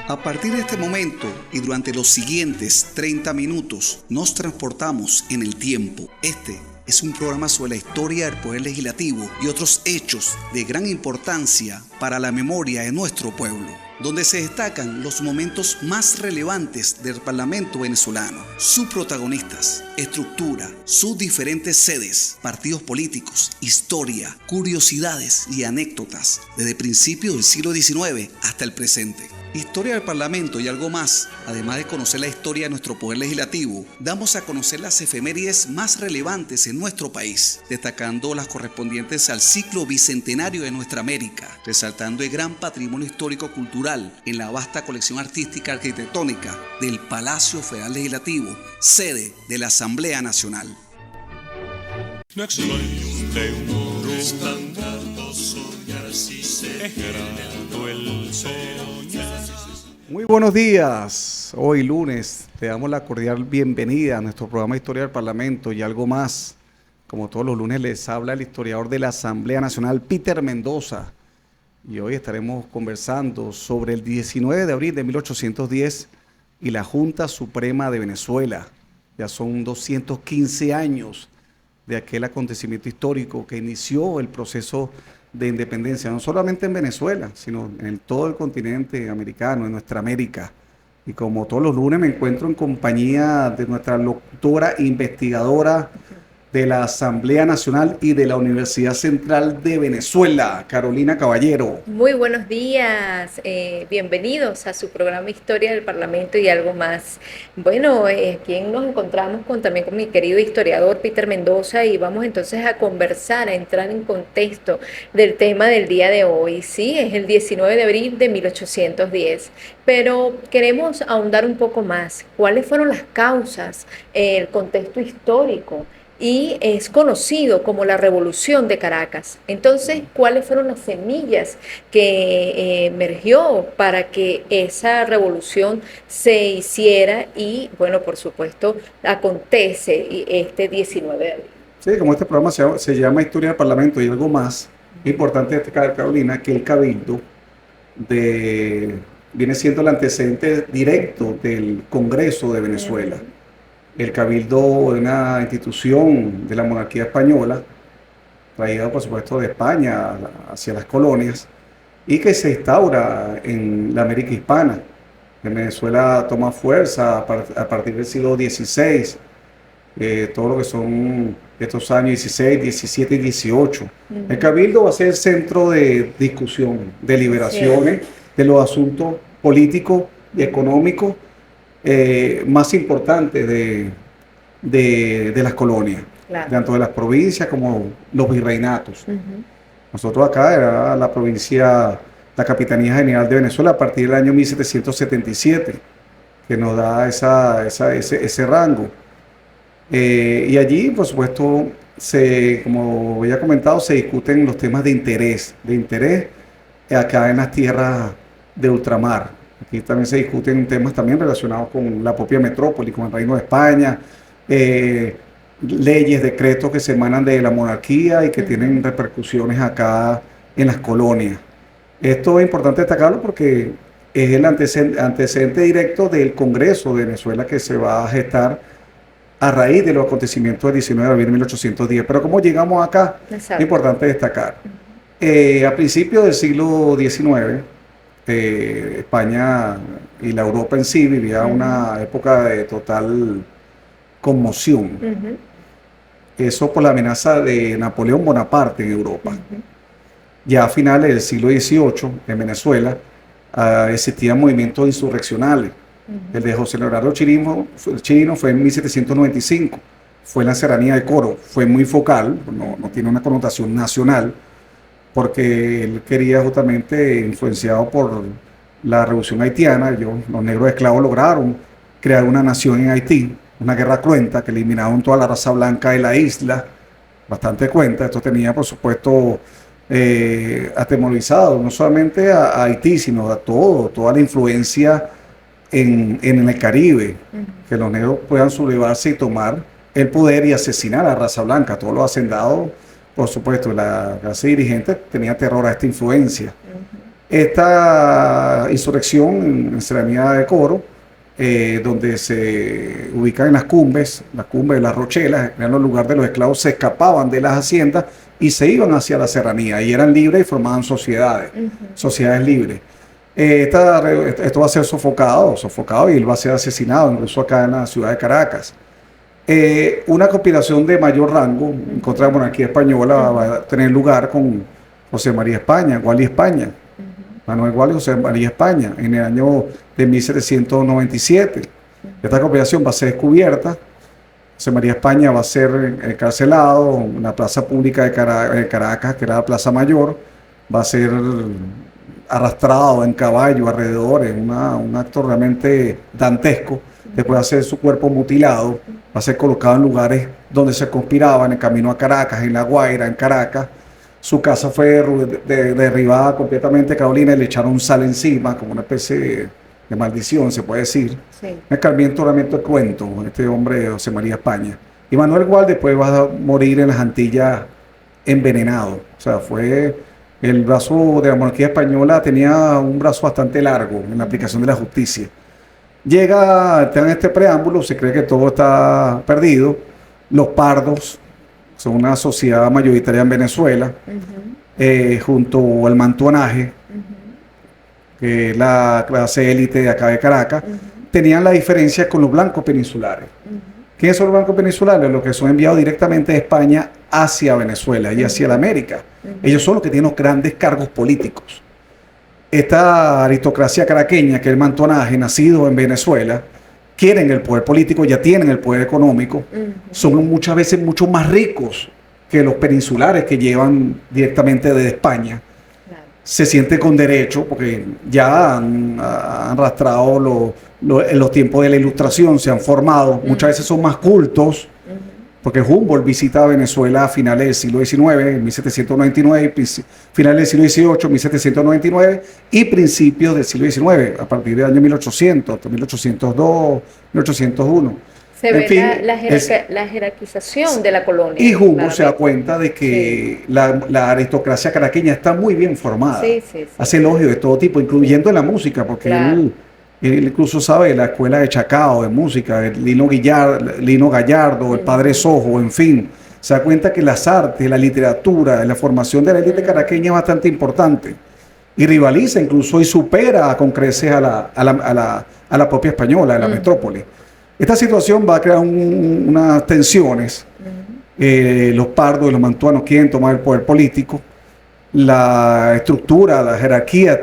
A partir de este momento y durante los siguientes 30 minutos nos transportamos en el tiempo. Este es un programa sobre la historia del Poder Legislativo y otros hechos de gran importancia para la memoria de nuestro pueblo, donde se destacan los momentos más relevantes del Parlamento venezolano, sus protagonistas, estructura, sus diferentes sedes, partidos políticos, historia, curiosidades y anécdotas, desde principios del siglo XIX hasta el presente. Historia del Parlamento y algo más. Además de conocer la historia de nuestro Poder Legislativo, damos a conocer las efemérides más relevantes en nuestro país, destacando las correspondientes al ciclo bicentenario de nuestra América, resaltando el gran patrimonio histórico-cultural en la vasta colección artística arquitectónica del Palacio Federal Legislativo, sede de la Asamblea Nacional. No existe un muro tan alto, soñar si se es grato el soñar. Muy buenos días, hoy lunes te damos la cordial bienvenida a nuestro programa Historia del Parlamento y algo más. Como todos los lunes les habla el historiador de la Asamblea Nacional, Peter Mendoza, y hoy estaremos conversando sobre el 19 de abril de 1810 y la Junta Suprema de Venezuela. Ya son 215 años de aquel acontecimiento histórico que inició el proceso de independencia, no solamente en Venezuela, sino en todo el continente americano, en nuestra América. Y como todos los lunes me encuentro en compañía de nuestra locutora investigadora de la Asamblea Nacional y de la Universidad Central de Venezuela, Carolina Caballero. Muy buenos días, bienvenidos a su programa Historia del Parlamento y algo más. Bueno, aquí nos encontramos también con mi querido historiador Peter Mendoza y vamos entonces a conversar, a entrar en contexto del tema del día de hoy. Sí, es el 19 de abril de 1810, pero queremos ahondar un poco más. ¿Cuáles fueron las causas, el contexto histórico? Y es conocido como la Revolución de Caracas. Entonces, ¿cuáles fueron las semillas que emergió para que esa revolución se hiciera? Y, bueno, por supuesto, acontece este 19 de abril. Sí, como este programa se llama Historia del Parlamento y algo más, importante destacar, Carolina, que el Cabildo viene siendo el antecedente directo del Congreso de Venezuela. El Cabildo es una institución de la monarquía española, traída por supuesto de España hacia las colonias, y que se instaura en la América hispana. En Venezuela toma fuerza a partir del siglo XVI, todo lo que son estos años 16, 17 y 18. El Cabildo va a ser centro de discusión, deliberaciones de los asuntos políticos y económicos más importantes de las colonias, claro, tanto de las provincias como los virreinatos. Nosotros acá era la provincia, la Capitanía General de Venezuela a partir del año 1777, que nos da ese rango. Y allí, por supuesto, como ya he comentado, se discuten los temas de interés acá en las tierras de ultramar. Aquí también se discuten temas también relacionados con la propia metrópoli, con el Reino de España, leyes, decretos que se emanan de la monarquía y que tienen repercusiones acá en las colonias. Esto es importante destacarlo porque es el antecedente directo del Congreso de Venezuela que se va a gestar a raíz de los acontecimientos del 19 de abril de 1810. Pero ¿cómo llegamos acá? Exacto. Es importante destacar. A principios del siglo XIX, España y la Europa en sí vivía una época de total conmoción. Eso por la amenaza de Napoleón Bonaparte en Europa. Ya a finales del siglo XVIII, en Venezuela, existían movimientos insurreccionales. El de José Leonardo Chirino fue en 1795. Fue en la Serranía de Coro. Fue muy focal, no tiene una connotación nacional, porque él quería justamente, influenciado por la revolución haitiana, los negros esclavos lograron crear una nación en Haití, una guerra cruenta que eliminaron toda la raza blanca de la isla, bastante cruenta. Esto tenía, por supuesto, atemorizado no solamente a Haití, sino a toda la influencia en el Caribe, que los negros puedan sublevarse y tomar el poder y asesinar a la raza blanca. Todos los hacendados, por supuesto, la clase dirigente tenía terror a esta influencia. Esta insurrección en Serranía de Coro, donde se ubican en las cumbres de las Rochelas, eran los lugares de los esclavos, se escapaban de las haciendas y se iban hacia la serranía, y eran libres y formaban sociedades, sociedades libres. Esto va a ser sofocado, y él va a ser asesinado, incluso acá en la ciudad de Caracas. Una conspiración de mayor rango en contra de la monarquía española va a tener lugar con José María España, Gual y España, Manuel Gual y José María España, en el año de 1797. Esta conspiración va a ser descubierta. José María España va a ser encarcelado en la plaza pública de Caracas, que era la Plaza Mayor. Va a ser arrastrado en caballo alrededor, en un acto realmente dantesco. Después de hacer su cuerpo mutilado, va a ser colocado en lugares donde se conspiraba, en el camino a Caracas, en La Guaira, en Caracas. Su casa fue derribada completamente, Carolina, y le echaron sal encima, como una especie de maldición, se puede decir. Sí. Un escarmiento realmente de cuento, este hombre, José María España. Y Manuel Gual después va a morir en las Antillas envenenado. O sea, el brazo de la monarquía española tenía un brazo bastante largo en la aplicación de la justicia. En este preámbulo, se cree que todo está perdido. Los pardos son una sociedad mayoritaria en Venezuela, junto al mantuanaje, que es la clase élite de acá de Caracas, tenían la diferencia con los blancos peninsulares. ¿Quiénes son los blancos peninsulares? Los que son enviados directamente de España hacia Venezuela y hacia la América. Ellos son los que tienen los grandes cargos políticos. Esta aristocracia caraqueña, que es el mantuanaje, nacido en Venezuela, quieren el poder político, ya tienen el poder económico, son muchas veces mucho más ricos que los peninsulares que llevan directamente desde España. Claro. Se sienten con derecho, porque ya han arrastrado los tiempos de la Ilustración, se han formado, muchas veces son más cultos, porque Humboldt visita Venezuela a finales del siglo XIX, en 1799, finales del siglo XVIII, 1799, y principios del siglo XIX, a partir del año 1800, hasta 1802, 1801. Se ve la jerarquización de la colonia. Y Humboldt se da cuenta de que la aristocracia caraqueña está muy bien formada. Hace elogios de todo tipo, incluyendo en la música, porque él incluso sabe de la escuela de Chacao, de música, de Lino Gallardo, el padre Sojo, en fin. Se da cuenta que las artes, la literatura, la formación de la élite caraqueña es bastante importante. Y rivaliza incluso y supera con creces a la propia española, a la metrópoli. Esta situación va a crear unas tensiones. Los pardos y los mantuanos quieren tomar el poder político. La jerarquía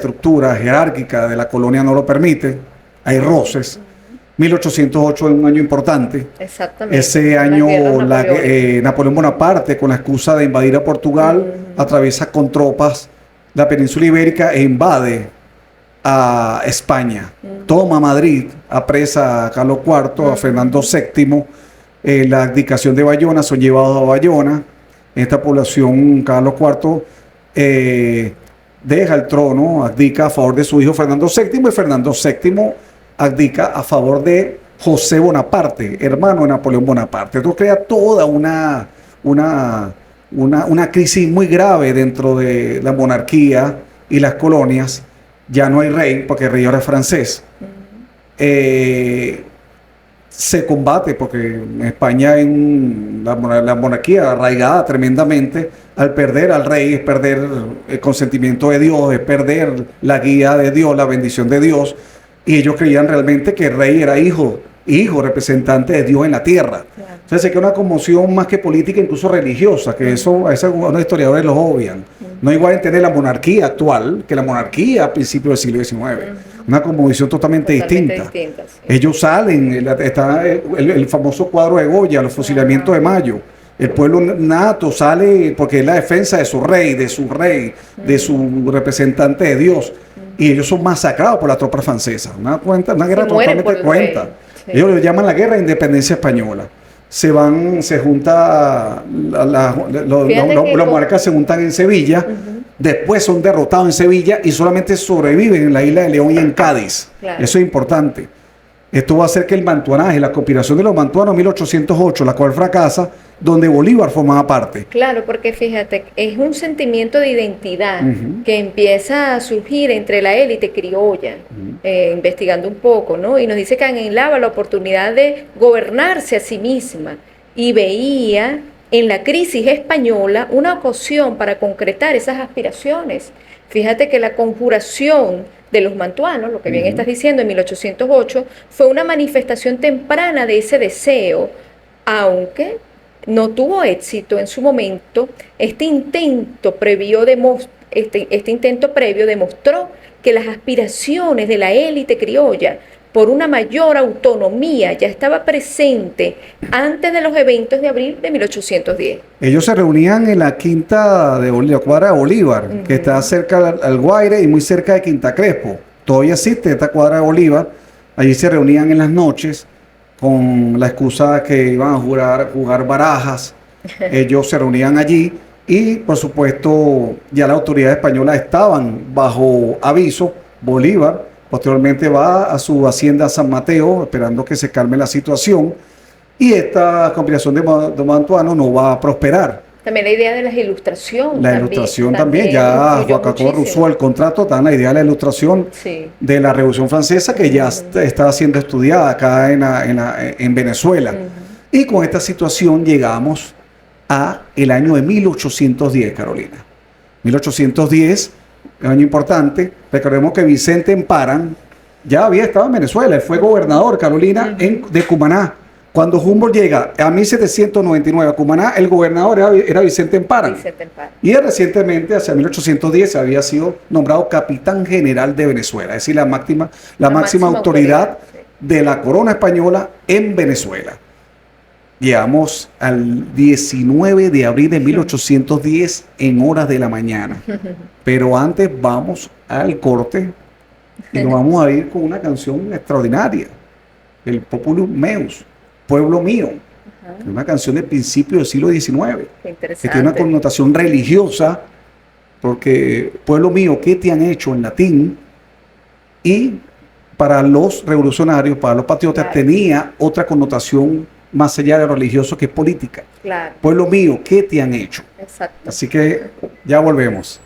jerárquica de la colonia no lo permite. Hay roces. 1808 es un año importante. Exactamente. Ese año Napoleón Bonaparte, con la excusa de invadir a Portugal, atraviesa con tropas la península ibérica e invade a España. Toma Madrid, apresa a Carlos IV, a Fernando VII. La abdicación de Bayona, son llevados a Bayona. En esta población, Carlos IV deja el trono, abdica a favor de su hijo Fernando VII, y Fernando VII abdica a favor de José Bonaparte, hermano de Napoleón Bonaparte. Esto crea toda una crisis muy grave dentro de la monarquía y las colonias. Ya no hay rey, porque el rey ahora es francés. Se combate, porque en España hay la monarquía arraigada tremendamente. Al perder al rey es perder el consentimiento de Dios, es perder la guía de Dios, la bendición de Dios. Y ellos creían realmente que el rey era hijo, representante de Dios en la tierra. Claro. Entonces se crea una conmoción más que política, incluso religiosa, que eso a los historiadores los obvian. No es igual entender la monarquía actual que la monarquía a principios del siglo XIX. Una conmoción totalmente distinta. Sí. Ellos salen, está el famoso cuadro de Goya, los fusilamientos de Mayo. El pueblo nato sale porque es la defensa de su rey, de su representante de Dios. Y ellos son masacrados por la tropa francesa. Una guerra totalmente cruenta. Sí. Ellos le llaman la guerra de independencia española. Los monarcas se juntan en Sevilla, después son derrotados en Sevilla y solamente sobreviven en la isla de León y en Cádiz. Claro. Eso es importante. Esto va a hacer que el mantuanaje, la conspiración de los mantuanos 1808, la cual fracasa, donde Bolívar formaba parte. Claro, porque fíjate, es un sentimiento de identidad que empieza a surgir entre la élite criolla, investigando un poco, ¿no? Y nos dice que anhelaba la oportunidad de gobernarse a sí misma y veía en la crisis española una ocasión para concretar esas aspiraciones. Fíjate que la conjuración de los mantuanos, lo que bien estás diciendo, en 1808, fue una manifestación temprana de ese deseo, aunque no tuvo éxito en su momento. Este intento previo demostró que las aspiraciones de la élite criolla por una mayor autonomía ya estaba presente antes de los eventos de abril de 1810. Ellos se reunían en la quinta de la cuadra de Bolívar, que está cerca al Guaire y muy cerca de Quinta Crespo. Todavía existe esta cuadra de Bolívar. Allí se reunían en las noches con la excusa que iban a jugar barajas. Ellos se reunían allí y, por supuesto, ya las autoridades españolas estaban bajo aviso. Bolívar posteriormente va a su hacienda San Mateo, esperando que se calme la situación, y esta conspiración de mantuanos no va a prosperar. También la idea de la ilustración. La ilustración también, ya Juan Jacobo Rousseau, el contrato, está en la idea de la ilustración de la Revolución Francesa, que ya está siendo estudiada acá en Venezuela. Y con esta situación llegamos a el año de 1810, Carolina. 1810, un año importante. Recordemos que Vicente Emparan ya había estado en Venezuela, él fue gobernador, Carolina, de Cumaná. Cuando Humboldt llega a 1799 a Cumaná, el gobernador era Vicente Emparan. Y recientemente, hacia 1810, había sido nombrado capitán general de Venezuela, es decir, la máxima autoridad de la corona española en Venezuela. Llegamos al 19 de abril de 1810 en horas de la mañana. Pero antes vamos al corte y nos vamos a ir con una canción extraordinaria, el Populus Meus, Pueblo Mío, una canción del principio del siglo XIX, que tiene una connotación religiosa, porque Pueblo Mío, ¿qué te han hecho? En latín, y para los revolucionarios, para los patriotas, tenía otra connotación más allá de lo religioso, que es política. Pueblo mío, ¿qué te han hecho? Exacto. Así que ya volvemos.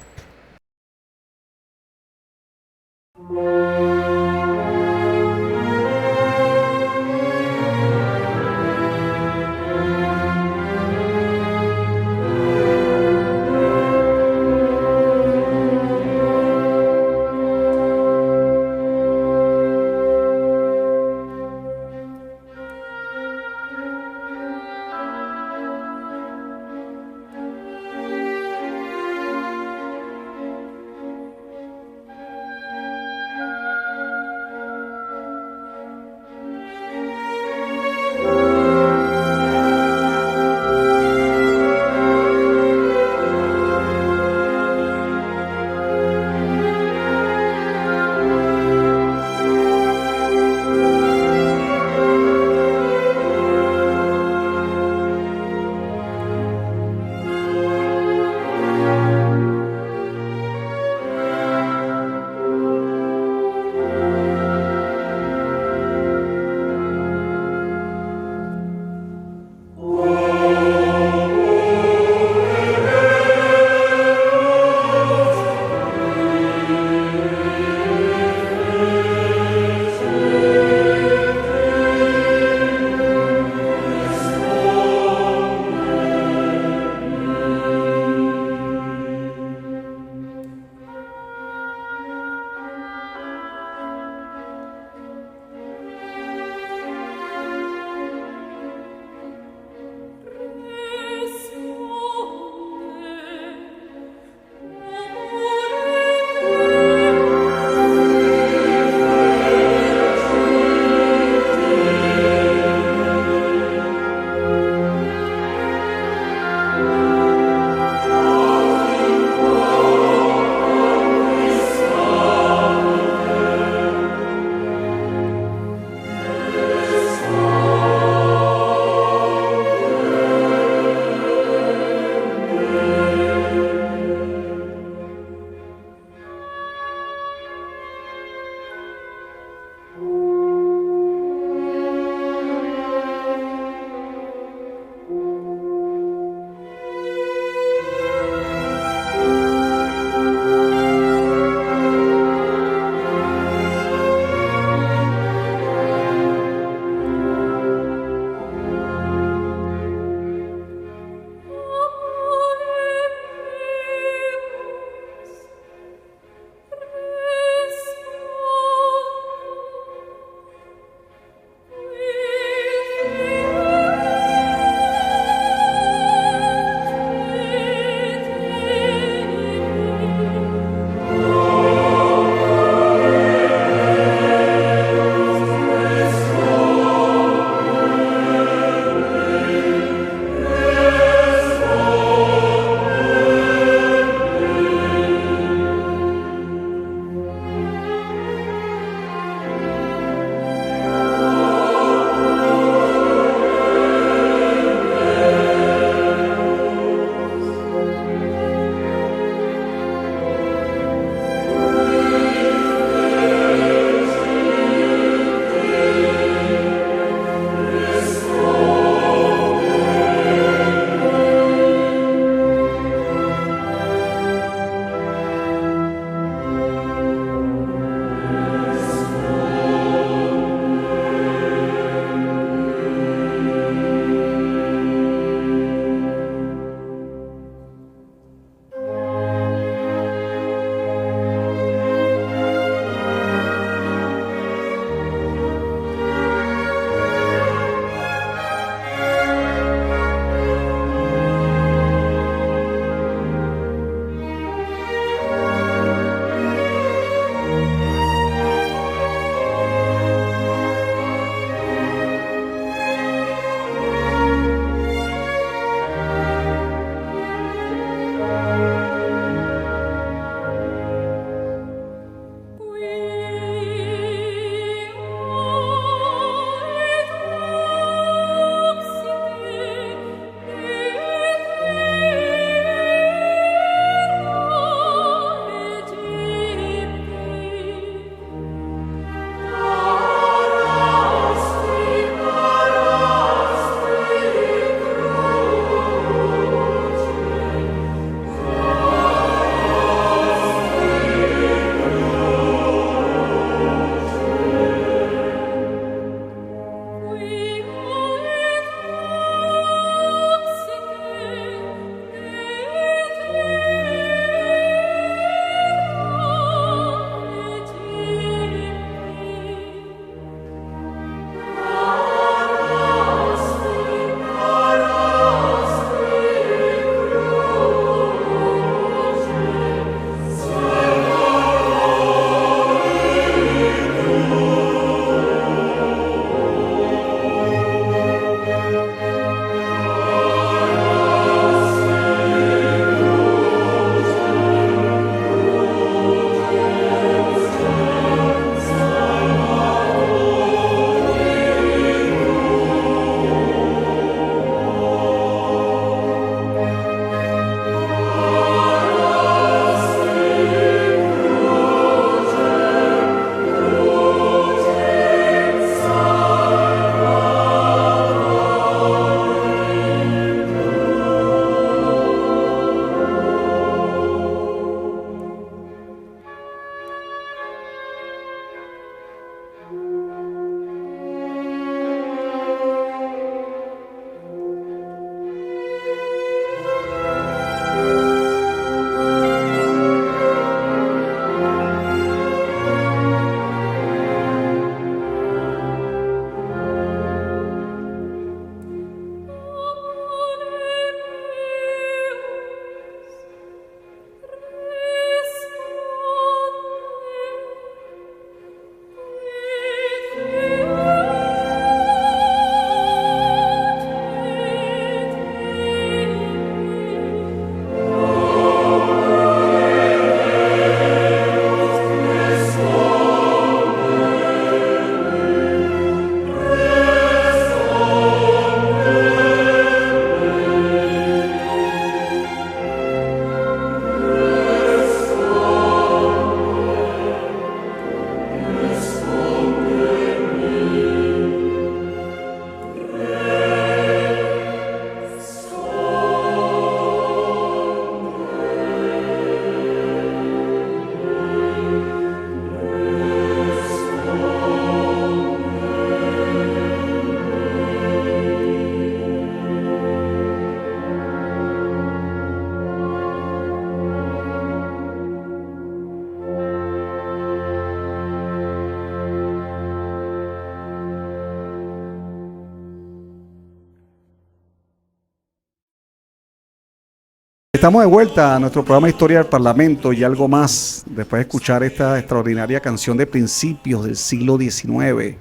Estamos de vuelta a nuestro programa Historia del Parlamento y algo más, después de escuchar esta extraordinaria canción de principios del siglo XIX.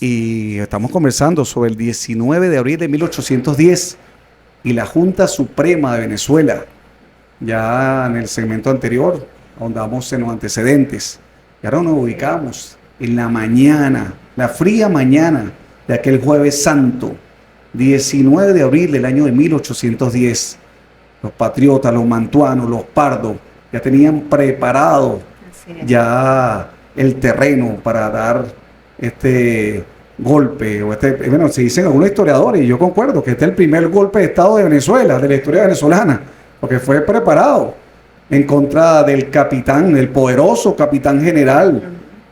Y estamos conversando sobre el 19 de abril de 1810 y la Junta Suprema de Venezuela. Ya en el segmento anterior ahondamos en los antecedentes y ahora nos ubicamos en la mañana, la fría mañana de aquel Jueves Santo, 19 de abril del año de 1810. Los patriotas, los mantuanos, los pardos, ya tenían preparado ya el terreno para dar este golpe, bueno, se dicen algunos historiadores, y yo concuerdo que este es el primer golpe de Estado de Venezuela, de la historia venezolana, porque fue preparado en contra del capitán, el poderoso capitán general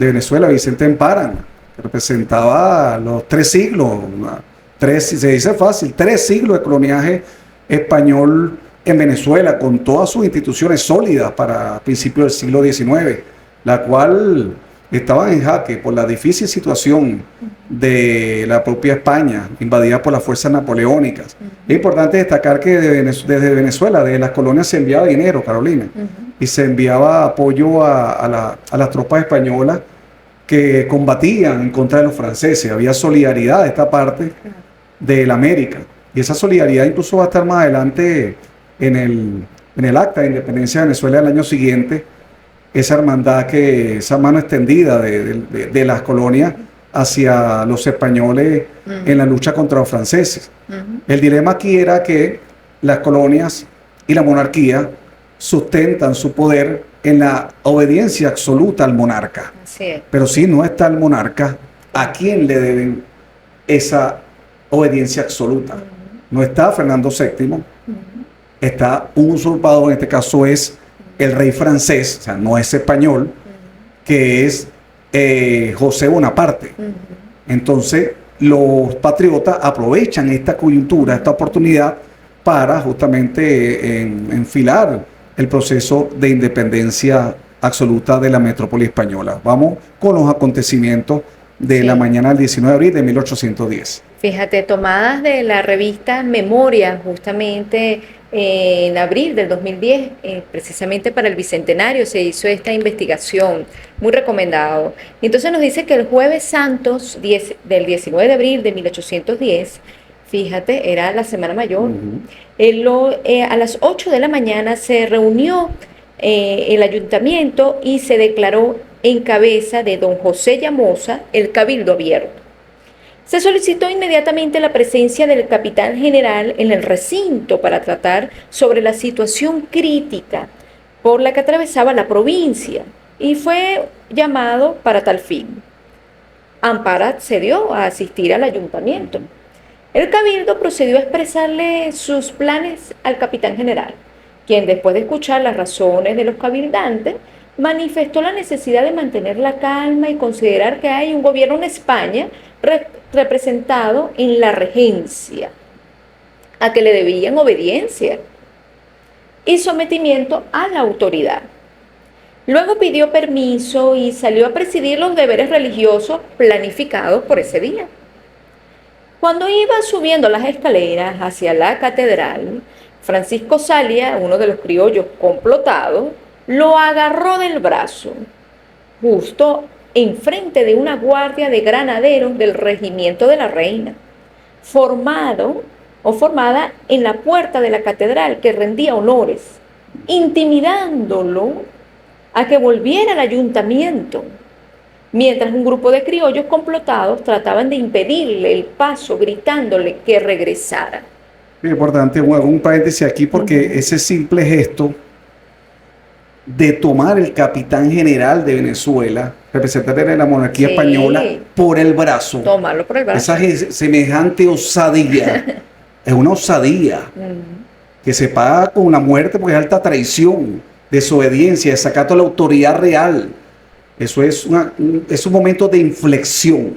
de Venezuela, Vicente Emparan, que representaba los 3 siglos, se dice fácil, 3 siglos de coloniaje español en Venezuela, con todas sus instituciones sólidas para principios del siglo XIX, la cual estaba en jaque por la difícil situación de la propia España, invadida por las fuerzas napoleónicas. Es importante destacar que desde Venezuela, desde las colonias, se enviaba dinero, Carolina, y se enviaba apoyo a las tropas españolas que combatían en contra de los franceses. Había solidaridad de esta parte de la América, y esa solidaridad incluso va a estar más adelante en el acta de independencia de Venezuela del año siguiente, esa hermandad, esa mano extendida de las colonias hacia los españoles en la lucha contra los franceses. El dilema aquí era que las colonias y la monarquía sustentan su poder en la obediencia absoluta al monarca. Pero si no está el monarca, ¿a quién le deben esa obediencia absoluta? No está Fernando VII, está un usurpador, en este caso es el rey francés, o sea, no es español, que es José Bonaparte. Entonces, los patriotas aprovechan esta coyuntura, esta oportunidad, para justamente enfilar el proceso de independencia absoluta de la metrópoli española. Vamos con los acontecimientos de la mañana del 19 de abril de 1810. Fíjate, tomadas de la revista Memoria, justamente en abril del 2010, precisamente para el Bicentenario, se hizo esta investigación, muy recomendado. Y entonces nos dice que el Jueves Santos del 19 de abril de 1810, fíjate, era la Semana Mayor, a las 8 de la mañana se reunió el ayuntamiento y se declaró en cabeza de don José Llamosa el Cabildo Abierto. Se solicitó inmediatamente la presencia del capitán general en el recinto para tratar sobre la situación crítica por la que atravesaba la provincia y fue llamado para tal fin. Ampara accedió a asistir al ayuntamiento. El cabildo procedió a expresarle sus planes al capitán general, quien después de escuchar las razones de los cabildantes, manifestó la necesidad de mantener la calma y considerar que hay un gobierno en España representado en la regencia, a que le debían obediencia y sometimiento a la autoridad. Luego pidió permiso y salió a presidir los deberes religiosos planificados por ese día. Cuando iba subiendo las escaleras hacia la catedral, Francisco Salia, uno de los criollos complotados, lo agarró del brazo, justo enfrente de una guardia de granaderos del regimiento de la reina, formada en la puerta de la catedral, que rendía honores, intimidándolo a que volviera al ayuntamiento, mientras un grupo de criollos complotados trataban de impedirle el paso, gritándole que regresara. Muy importante, un paréntesis aquí, porque ese simple gesto de tomar el capitán general de Venezuela, representante de la monarquía española, por el brazo. Tomarlo por el brazo. Esa semejante osadía, es una osadía que se paga con la muerte porque es alta traición, desobediencia, desacato a la autoridad real. Eso es un momento de inflexión.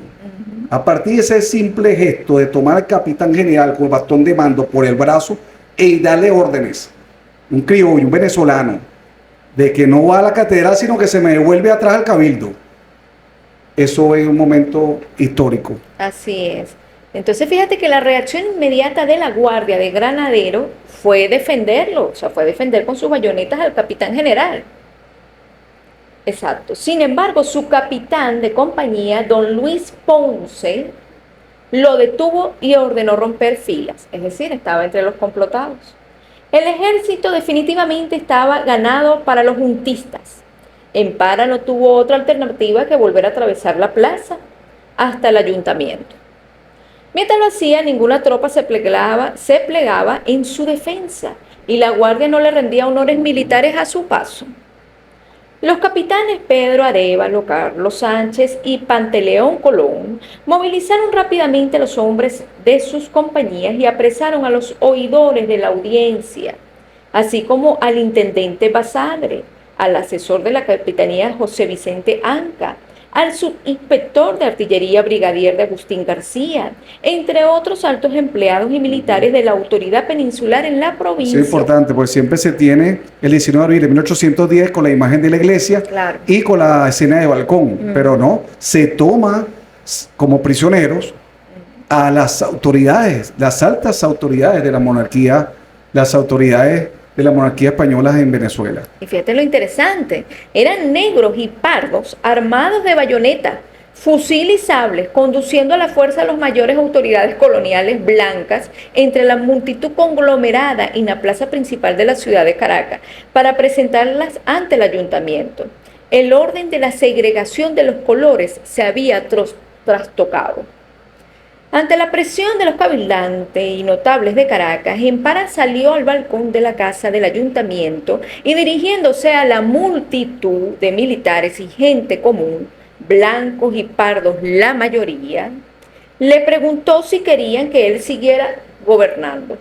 A partir de ese simple gesto de tomar al capitán general con el bastón de mando por el brazo y darle órdenes, un criollo, un venezolano, de que no va a la catedral, sino que se me devuelve atrás al cabildo. Eso es un momento histórico. Así es. Entonces fíjate que la reacción inmediata de la guardia de Granadero fue defenderlo, o sea, fue defender con sus bayonetas al capitán general. Exacto. Sin embargo, su capitán de compañía, don Luis Ponce, lo detuvo y ordenó romper filas, es decir, estaba entre los complotados. El ejército definitivamente estaba ganado para los juntistas. En Para no tuvo otra alternativa que volver a atravesar la plaza hasta el ayuntamiento. Mientras lo hacía, ninguna tropa se plegaba en su defensa y la guardia no le rendía honores militares a su paso. Los capitanes Pedro Arévalo, Carlos Sánchez y Panteleón Colón movilizaron rápidamente a los hombres de sus compañías y apresaron a los oidores de la audiencia, así como al intendente Basadre, al asesor de la capitanía José Vicente Anca, al subinspector de artillería brigadier de Agustín García, entre otros altos empleados y militares de la autoridad peninsular en la provincia. Es importante, porque siempre se tiene el 19 de abril de 1810 con la imagen de la iglesia, claro, y con la escena de balcón, pero no, se toma como prisioneros a las autoridades, las altas autoridades de la monarquía, las autoridades de la monarquía española en Venezuela. Y fíjate lo interesante, eran negros y pardos armados de bayoneta, fusil y sables, conduciendo a la fuerza a las mayores autoridades coloniales blancas entre la multitud conglomerada en la plaza principal de la ciudad de Caracas para presentarlas ante el ayuntamiento. El orden de la segregación de los colores se había trastocado. Ante la presión de los cabildantes y notables de Caracas, Empara salió al balcón de la casa del ayuntamiento y dirigiéndose a la multitud de militares y gente común, blancos y pardos la mayoría, le preguntó si querían que él siguiera gobernando.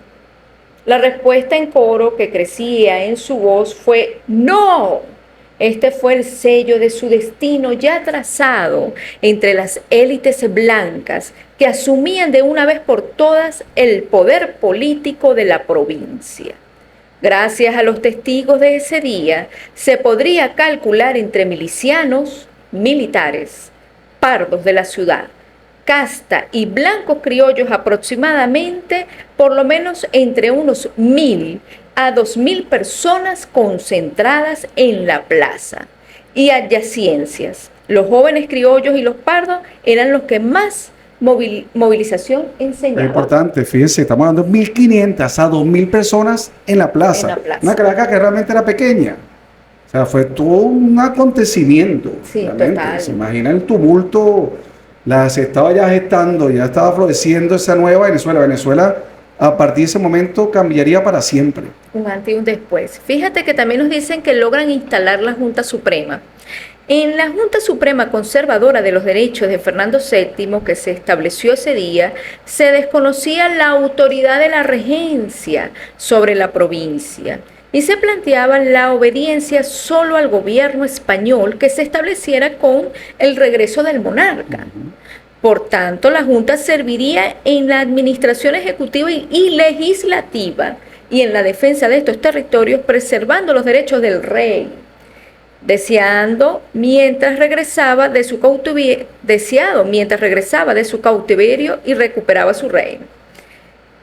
La respuesta en coro que crecía en su voz fue ¡no! Este fue el sello de su destino ya trazado entre las élites blancas que asumían de una vez por todas el poder político de la provincia. Gracias a los testigos de ese día, se podría calcular entre milicianos, militares, pardos de la ciudad, casta y blancos criollos aproximadamente, por lo menos entre unos 1.000 a 2.000 personas concentradas en la plaza y adyaciencias. Los jóvenes criollos y los pardos eran los que más movilización enseñaban. Es importante, fíjense, estamos hablando de 1.500 a 2.000 personas en la plaza. Una Caracas que realmente era pequeña. O sea, fue todo un acontecimiento. Sí, realmente. total. Se imagina el tumulto, se estaba ya gestando, ya estaba floreciendo esa nueva Venezuela. Venezuela, a partir de ese momento, cambiaría para siempre. Un antes y un después. Fíjate que también nos dicen que logran instalar la Junta Suprema. En la Junta Suprema Conservadora de los Derechos de Fernando VII, que se estableció ese día, se desconocía la autoridad de la regencia sobre la provincia y se planteaba la obediencia solo al gobierno español que se estableciera con el regreso del monarca. Por tanto, la Junta serviría en la administración ejecutiva y legislativa y en la defensa de estos territorios, preservando los derechos del rey, deseado mientras regresaba de su cautiverio y recuperaba su reino.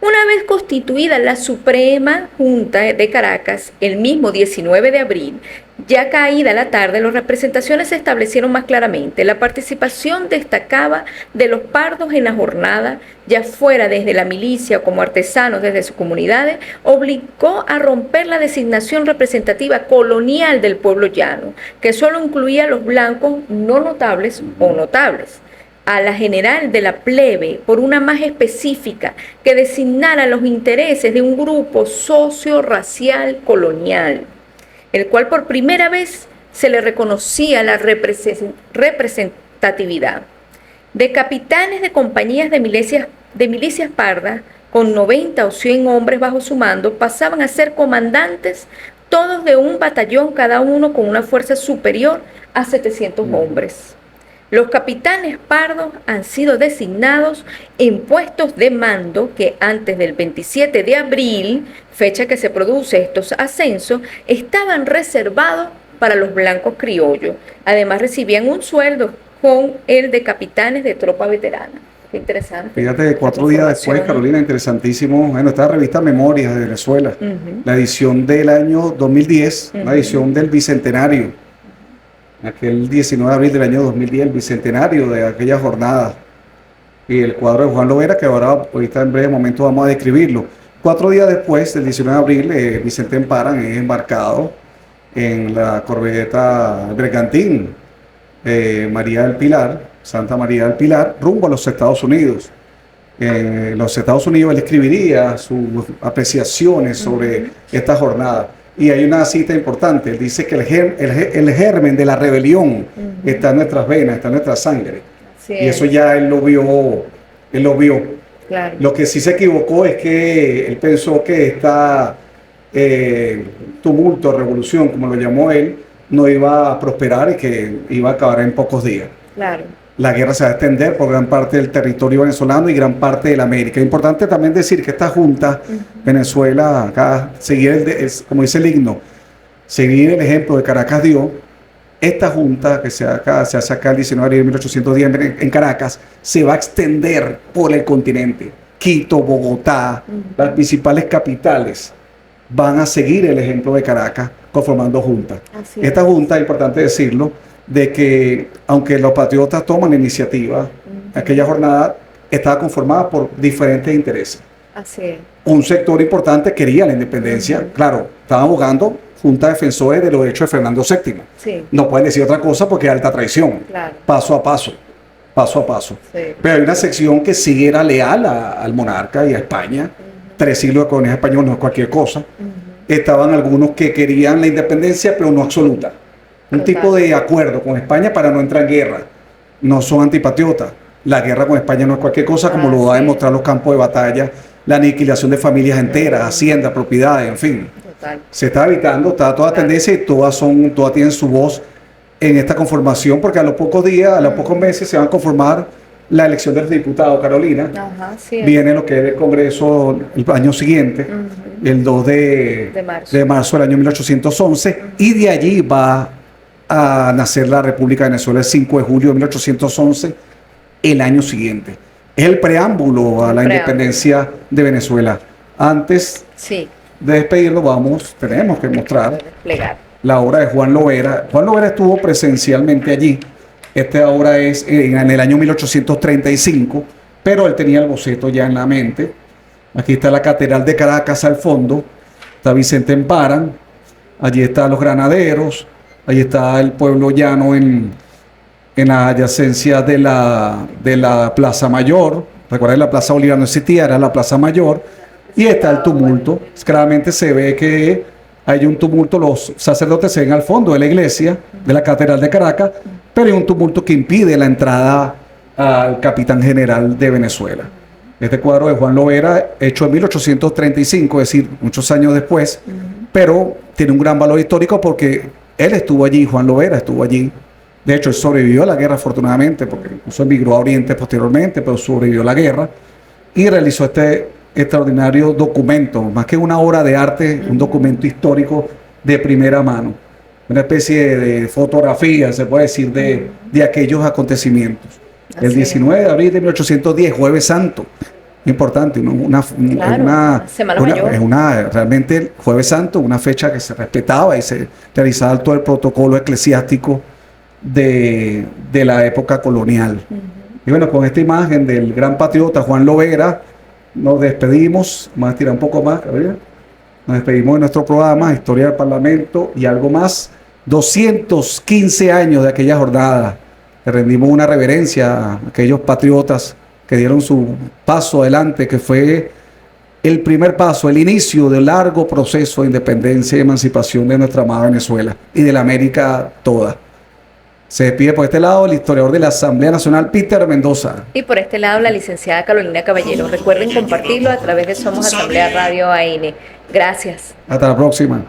Una vez constituida la Suprema Junta de Caracas, el mismo 19 de abril, ya caída la tarde, las representaciones se establecieron más claramente. La participación destacaba de los pardos en la jornada, ya fuera desde la milicia como artesanos desde sus comunidades, obligó a romper la designación representativa colonial del pueblo llano, que solo incluía a los blancos no notables o notables, a la general de la plebe por una más específica que designara los intereses de un grupo socio-racial colonial, el cual por primera vez se le reconocía la representatividad. De capitanes de compañías de milicias pardas, con 90 o 100 hombres bajo su mando, pasaban a ser comandantes, todos de un batallón, cada uno con una fuerza superior a 700 hombres. Los capitanes pardos han sido designados en puestos de mando que antes del 27 de abril, fecha que se produce estos ascensos, estaban reservados para los blancos criollos. Además recibían un sueldo con el de capitanes de tropa veterana. Qué interesante. Fíjate, 4 días después, Información. Carolina, interesantísimo. Bueno, esta revista Memorias de Venezuela, Ujú. la edición del año 2010, una edición del Bicentenario, aquel 19 de abril del año 2010, el Bicentenario de aquella jornada. Y el cuadro de Juan Lovera, que ahorita en breve momento vamos a describirlo. 4 días después, del 19 de abril, Vicente Emparan es embarcado en la corbeta Bergantín María del Pilar, Santa María del Pilar, rumbo a los Estados Unidos. En los Estados Unidos él escribiría sus apreciaciones sobre esta jornada. Y hay una cita importante, él dice que el germen de la rebelión está en nuestras venas, está en nuestra sangre. Así Y eso es, ya él lo vio. claro. Lo que sí se equivocó es que él pensó que esta tumulto, revolución, como lo llamó él, no iba a prosperar y que iba a acabar en pocos días. Claro. La guerra se va a extender por gran parte del territorio venezolano y gran parte de la América. Es importante también decir que esta junta, Venezuela, acá, como dice el himno, seguir el ejemplo de Caracas dio. Esta junta que se hace acá el 19 de 1810 en Caracas, se va a extender por el continente. Quito, Bogotá, las principales capitales van a seguir el ejemplo de Caracas conformando juntas. Así Esta es. junta, es importante decirlo, de que aunque los patriotas toman la iniciativa, aquella jornada estaba conformada por diferentes intereses. Así es. Un sector importante quería la independencia, claro, estaban abogando junta defensores de los hechos de Fernando VII. Sí, No pueden decir otra cosa porque es alta traición, claro. paso a paso, paso a paso. Sí. Pero hay una sección que sí era leal al monarca y a España. 3 siglos de colonia española no es cualquier cosa. Estaban algunos que querían la independencia, pero no absoluta. Un Total. tipo de acuerdo con España para no entrar en guerra. No son antipatriotas. La guerra con España no es cualquier cosa, como lo va a sí. demostrar los campos de batalla, la aniquilación de familias enteras, haciendas, propiedades, en fin. Total. Se está evitando, está toda Claro. tendencia y todas tienen su voz en esta conformación, porque a los pocos días, a los pocos meses se van a conformar la elección de los diputados, Carolina. Ajá, sí. Viene lo que es el Congreso el año siguiente, el 2 de marzo del año 1811, y de allí va a nacer la República de Venezuela el 5 de julio de 1811, el año siguiente. Es el preámbulo a la independencia de Venezuela. Antes Sí. de despedirnos, tenemos que mostrar Desplegar. la obra de Juan Lovera. Juan Lovera estuvo presencialmente allí. Esta obra es en el año 1835, pero él tenía el boceto ya en la mente. Aquí está la Catedral de Caracas al fondo, está Vicente Emparan, allí están los granaderos, allí está el pueblo llano en la adyacencia de la Plaza Mayor. Recuerden, la Plaza Bolívar no existía, era la Plaza Mayor. Y está el tumulto. Claramente se ve que hay un tumulto, los sacerdotes se ven al fondo de la iglesia, de la Catedral de Caracas, pero hay un tumulto que impide la entrada al capitán general de Venezuela. Este cuadro de Juan Lovera, hecho en 1835, es decir, muchos años después, pero tiene un gran valor histórico porque él estuvo allí, Juan Lovera estuvo allí. De hecho, él sobrevivió a la guerra, afortunadamente, porque incluso emigró a Oriente posteriormente, pero sobrevivió a la guerra y realizó este extraordinario documento, más que una obra de arte, un documento histórico de primera mano, una especie de fotografía, se puede decir, de aquellos acontecimientos. El Así 19 de abril de 1810, Jueves Santo, importante, ¿no? Claro, Semana Mayor. Realmente el Jueves Santo, una fecha que se respetaba y se realizaba todo el protocolo eclesiástico de la época colonial. Y bueno, con esta imagen del gran patriota Juan Lovera, nos despedimos. Vamos a tirar un poco más, ¿verdad? Nos despedimos de nuestro programa Historia del Parlamento y algo más. 215 años de aquella jornada. Le rendimos una reverencia a aquellos patriotas que dieron su paso adelante, que fue el primer paso, el inicio del largo proceso de independencia y emancipación de nuestra amada Venezuela y de la América toda. Se despide por este lado el historiador de la Asamblea Nacional, Peter Mendoza. Y por este lado, la licenciada Carolina Caballero. Recuerden compartirlo a través de Somos Asamblea Radio AN. Gracias. Hasta la próxima.